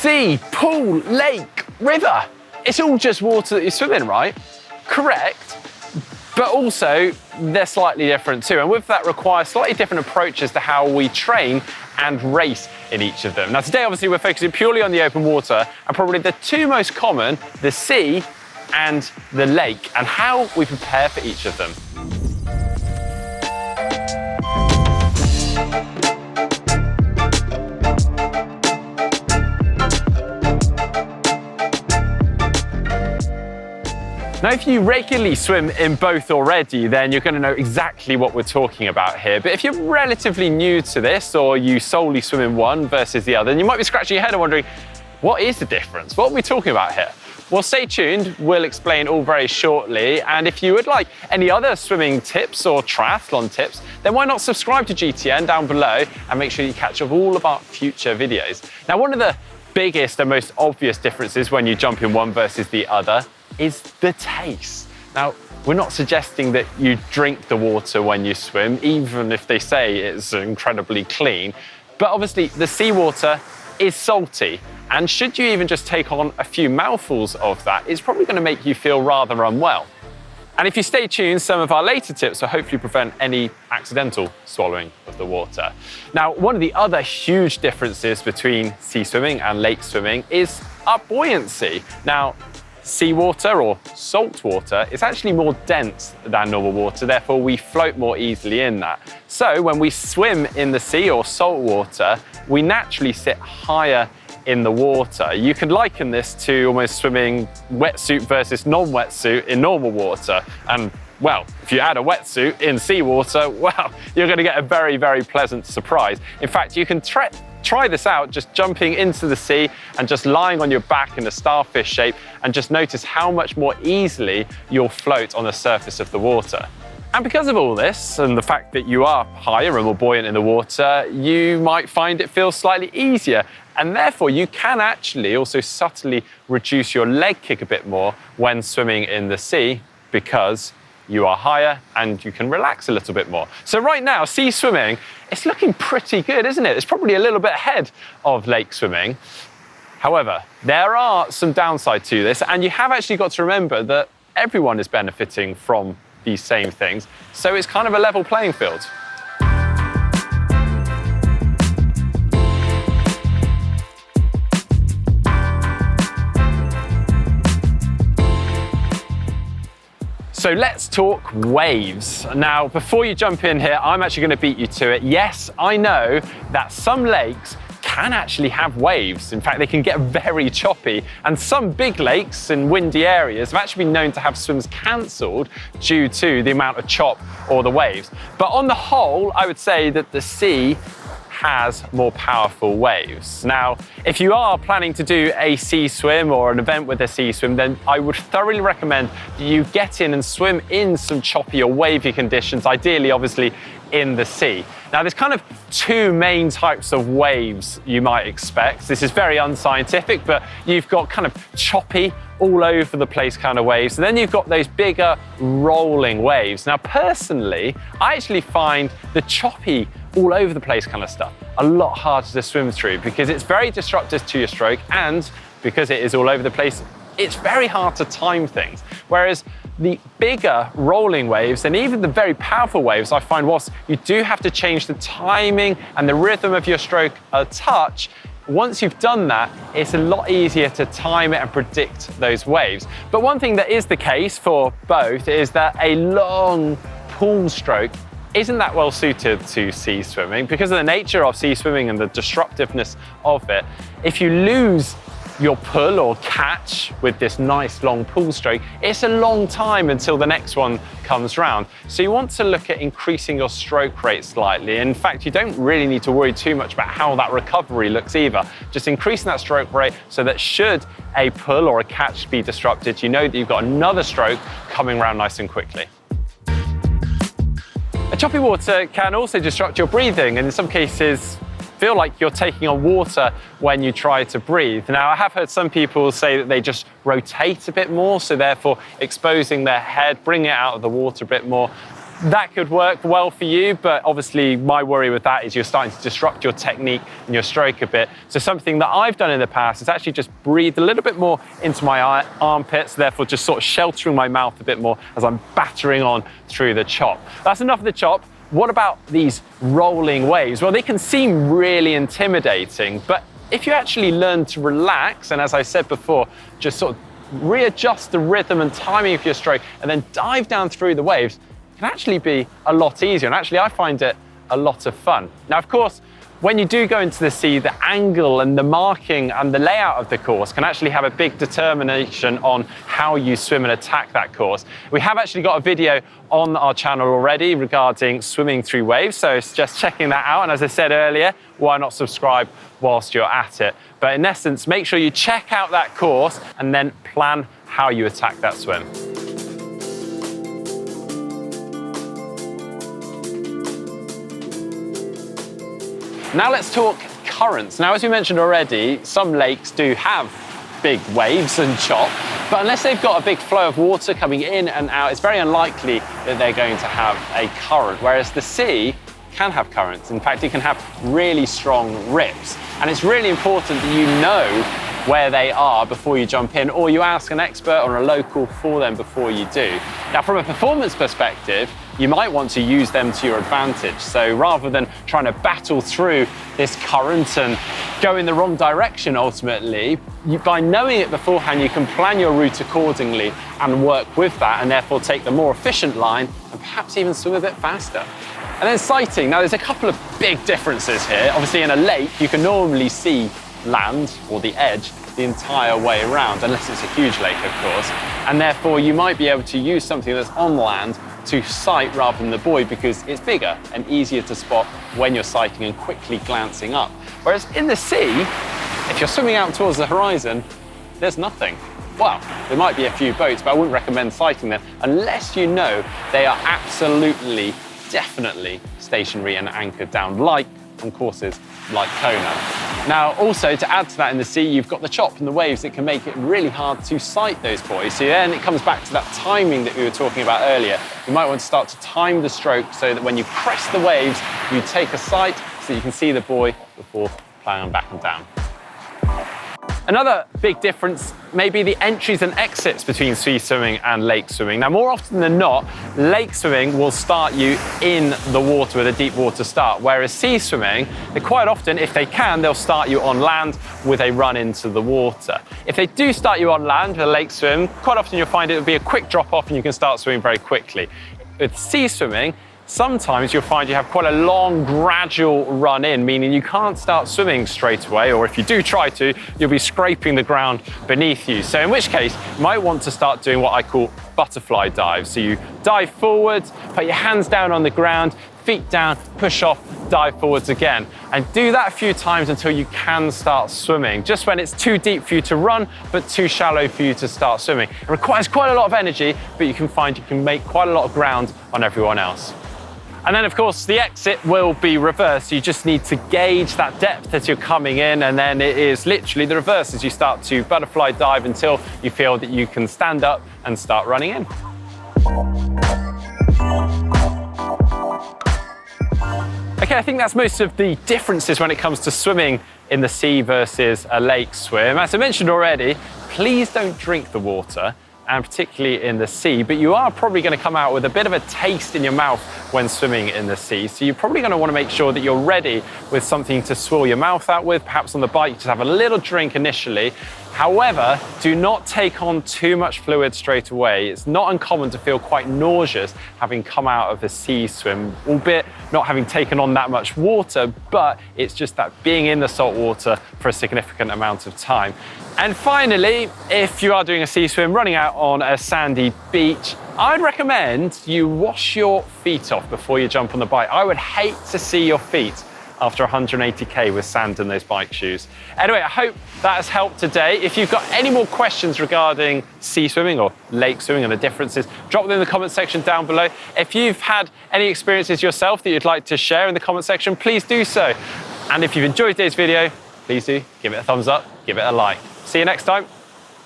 sea, pool, lake, river. It's all just water that you swim in, right? Correct. But also, they're slightly different too. And with that requires slightly different approaches to how we train and race in each of them. Now today, obviously, we're focusing purely on the open water and probably the two most common, the sea and the lake, and how we prepare for each of them. Now, if you regularly swim in both already, then you're going to know exactly what we're talking about here. But if you're relatively new to this, or you solely swim in one versus the other, then you might be scratching your head and wondering, what is the difference? What are we talking about here? Well, stay tuned. We'll explain all very shortly. And if you would like any other swimming tips or triathlon tips, then why not subscribe to GTN down below and make sure you catch up all of our future videos. Now, one of the biggest and most obvious differences when you jump in one versus the other is the taste. Now, we're not suggesting that you drink the water when you swim, even if they say it's incredibly clean. But obviously, the seawater is salty. And should you even just take on a few mouthfuls of that, it's probably going to make you feel rather unwell. And if you stay tuned, some of our later tips will hopefully prevent any accidental swallowing of the water. Now, one of the other huge differences between sea swimming and lake swimming is our buoyancy. Now, seawater or salt water is actually more dense than normal water, therefore we float more easily in that. So when we swim in the sea or salt water, we naturally sit higher in the water. You can liken this to almost swimming wetsuit versus non-wetsuit in normal water. And well, if you add a wetsuit in seawater, well, you're going to get a very, very pleasant surprise. In fact, you can try this out just jumping into the sea and just lying on your back in a starfish shape, and just notice how much more easily you'll float on the surface of the water. And because of all this and the fact that you are higher and more buoyant in the water, you might find it feels slightly easier. And therefore, you can actually also subtly reduce your leg kick a bit more when swimming in the sea, because you are higher and you can relax a little bit more. So right now, sea swimming, it's looking pretty good, isn't it? It's probably a little bit ahead of lake swimming. However, there are some downsides to this, and you have actually got to remember that everyone is benefiting from these same things. So it's kind of a level playing field. So let's talk waves. Now, before you jump in here, I'm actually going to beat you to it. Yes, I know that some lakes can actually have waves. In fact, they can get very choppy. And some big lakes in windy areas have actually been known to have swims cancelled due to the amount of chop or the waves. But on the whole, I would say that the sea has more powerful waves. Now, if you are planning to do a sea swim or an event with a sea swim, then I would thoroughly recommend that you get in and swim in some choppy or wavy conditions, ideally, obviously, in the sea. Now, there's kind of two main types of waves you might expect. This is very unscientific, but you've got kind of choppy, all over the place kind of waves. And then you've got those bigger rolling waves. Now, personally, I actually find the choppy, all over the place kind of stuff a lot harder to swim through, because it's very disruptive to your stroke, and because it is all over the place, it's very hard to time things. Whereas the bigger rolling waves and even the very powerful waves, I find whilst you do have to change the timing and the rhythm of your stroke a touch, once you've done that, it's a lot easier to time it and predict those waves. But one thing that is the case for both is that a long pool stroke isn't that well suited to sea swimming because of the nature of sea swimming and the disruptiveness of it. If you lose your pull or catch with this nice long pool stroke, it's a long time until the next one comes round. So you want to look at increasing your stroke rate slightly. In fact, you don't really need to worry too much about how that recovery looks either. Just increasing that stroke rate so that should a pull or a catch be disrupted, you know that you've got another stroke coming round nice and quickly. A choppy water can also disrupt your breathing, and in some cases feel like you're taking on water when you try to breathe. Now, I have heard some people say that they just rotate a bit more, so therefore exposing their head, bringing it out of the water a bit more. that could work well for you, but obviously my worry with that is you're starting to disrupt your technique and your stroke a bit. So something that I've done in the past is actually just breathe a little bit more into my armpits, therefore just sort of sheltering my mouth a bit more as I'm battering on through the chop. That's enough of the chop. What about these rolling waves? Well, they can seem really intimidating, but if you actually learn to relax, and as I said before, just sort of readjust the rhythm and timing of your stroke and then dive down through the waves, can actually be a lot easier, and actually I find it a lot of fun. Now, of course, when you do go into the sea, the angle and the marking and the layout of the course can actually have a big determination on how you swim and attack that course. We have actually got a video on our channel already regarding swimming through waves, so it's just checking that out. And as I said earlier, why not subscribe whilst you're at it? But in essence, make sure you check out that course and then plan how you attack that swim. Now let's talk currents. Now, as we mentioned already, some lakes do have big waves and chop, but unless they've got a big flow of water coming in and out, it's very unlikely that they're going to have a current, whereas the sea can have currents. In fact, it can have really strong rips, and it's really important that you know where they are before you jump in, or you ask an expert or a local for them before you do. Now, from a performance perspective, you might want to use them to your advantage. So rather than trying to battle through this current and go in the wrong direction ultimately, by knowing it beforehand, you can plan your route accordingly and work with that, and therefore take the more efficient line and perhaps even swim a bit faster. And then sighting. Now, there's a couple of big differences here. Obviously, in a lake, you can normally see land or the edge the entire way around, unless it's a huge lake, of course. And therefore, you might be able to use something that's on land to sight rather than the buoy, because it's bigger and easier to spot when you're sighting and quickly glancing up. Whereas in the sea, if you're swimming out towards the horizon, there's nothing. Well, there might be a few boats, but I wouldn't recommend sighting them unless you know they are absolutely, definitely stationary and anchored down, like on courses like Kona. Now, also to add to that, in the sea, you've got the chop and the waves that can make it really hard to sight those buoys. So then it comes back to that timing that we were talking about earlier. You might want to start to time the stroke so that when you crest the waves, you take a sight so that you can see the buoy before plowing back and down. Another big difference may be the entries and exits between sea swimming and lake swimming. Now, more often than not, lake swimming will start you in the water with a deep water start, whereas sea swimming, quite often, if they can, they'll start you on land with a run into the water. If they do start you on land with a lake swim, quite often you'll find it'll be a quick drop off and you can start swimming very quickly. With sea swimming, sometimes you'll find you have quite a long, gradual run in, meaning you can't start swimming straight away, or if you do try to, you'll be scraping the ground beneath you. So in which case, you might want to start doing what I call butterfly dives. So you dive forwards, put your hands down on the ground, feet down, push off, dive forwards again. And do that a few times until you can start swimming. Just when it's too deep for you to run, but too shallow for you to start swimming. It requires quite a lot of energy, but you can find you can make quite a lot of ground on everyone else. And then, of course, the exit will be reversed. You just need to gauge that depth as you're coming in, and then it is literally the reverse as you start to butterfly dive until you feel that you can stand up and start running in. Okay, I think that's most of the differences when it comes to swimming in the sea versus a lake swim. As I mentioned already, please don't drink the water, and particularly in the sea, but you are probably going to come out with a bit of a taste in your mouth when swimming in the sea. So you're probably going to want to make sure that you're ready with something to swill your mouth out with. Perhaps on the bike, just have a little drink initially. However, do not take on too much fluid straight away. It's not uncommon to feel quite nauseous having come out of a sea swim, albeit not having taken on that much water, but it's just that being in the salt water for a significant amount of time. And finally, if you are doing a sea swim, running out on a sandy beach, I'd recommend you wash your feet off before you jump on the bike. I would hate to see your feet after 180k with sand in those bike shoes. Anyway, I hope that has helped today. If you've got any more questions regarding sea swimming or lake swimming and the differences, drop them in the comment section down below. If you've had any experiences yourself that you'd like to share in the comment section, please do so. And if you've enjoyed today's video, please do give it a thumbs up, give it a like. See you next time.